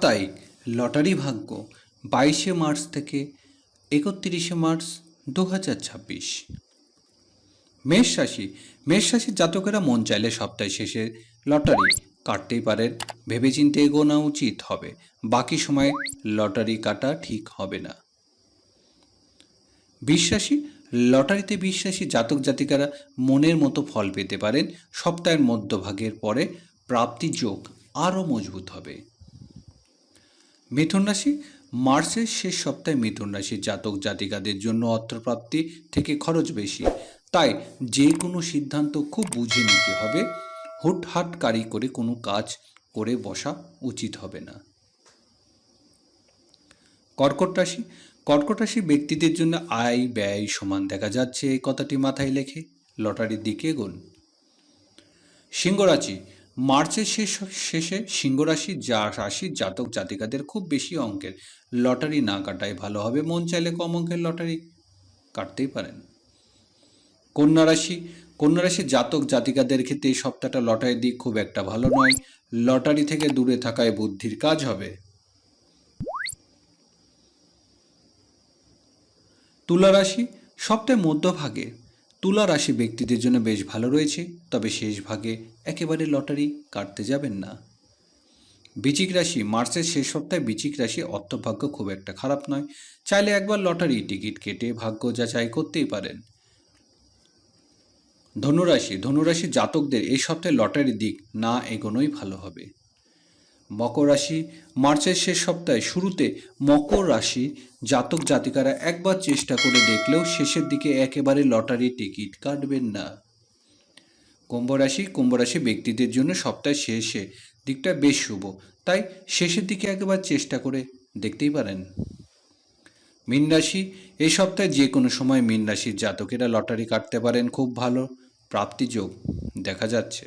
সাপ্তাহিক লটারি ভাগ্য 22 মার্চ থেকে 31 মার্চ 2026। মেষ রাশির জাতকেরা মন চাইলে সপ্তাহের শেষে লটারি কাটতেই পারেন। ভেবেচিন্তে এগোনো উচিত হবে, বাকি সময় লটারি কাটা ঠিক হবে না। বিশ্বাসী লটারিতে বিশ্বাসী জাতক জাতিকারা মনের মতো ফল পেতে পারেন। সপ্তাহের মধ্যভাগের পরে প্রাপ্তি যোগ আরও মজবুত হবে। মিথুন রাশি মার্চের শেষ সপ্তাহে মিথুন রাশির জাতক জাতিকাদের জন্য অর্থপ্রাপ্তি থেকে খরচ বেশি, তাই যে কোনো সিদ্ধান্ত খুব বুঝে নিতে হবে। হুটহাটকারী করে কোনো কাজ করে বসা উচিত হবে না। কর্কট রাশি ব্যক্তিদের জন্য আয় ব্যয় সমান দেখা যাচ্ছে, এই কথাটি মাথায় রেখে লটারির দিকে এগোন। সিংহ রাশি মার্চের শেষে সিংহ রাশির রাশির জাতক জাতিকাদের খুব বেশি অঙ্কের লটারি না কাটাই ভালো হবে। মন চাইলে কম অঙ্কের লটারি কাটতেই পারেন। কন্যা রাশির জাতক জাতিকাদের ক্ষেত্রে এই সপ্তাহটা লটারির দিক খুব একটা ভালো নয়। লটারি থেকে দূরে থাকায় বুদ্ধির কাজ হবে। তুলা রাশি সপ্তাহের মধ্যভাগে তুলা রাশি ব্যক্তিদের জন্য বেশ ভালো রয়েছে, তবে শেষ ভাগে একেবারে লটারি কাটতে যাবেন না। বৃশ্চিক রাশি মার্চের শেষ সপ্তাহে বৃশ্চিক রাশি অর্থভাগ্য খুব একটা খারাপ নয়, চাইলে একবার লটারি টিকিট কেটে ভাগ্য যাচাই করতেই পারেন। ধনুরাশি জাতকদের এই সপ্তাহে লটারির দিক না এগোনোই ভালো হবে। মকর রাশি মার্চের শেষ সপ্তাহে শুরুতে মকর রাশি জাতক জাতিকারা একবার চেষ্টা করে দেখলেও শেষের দিকে একেবারে লটারি টিকিট কাটবেন না। কুম্ভ রাশি ব্যক্তিদের জন্য সপ্তাহের শেষে দিকটা বেশ শুভ, তাই শেষের দিকে একবার চেষ্টা করে দেখতেই পারেন। মীন রাশি এই সপ্তাহে যে কোনো সময় মীন রাশির জাতকেরা লটারি কাটতে পারেন, খুব ভালো প্রাপ্তি যোগ দেখা যাচ্ছে।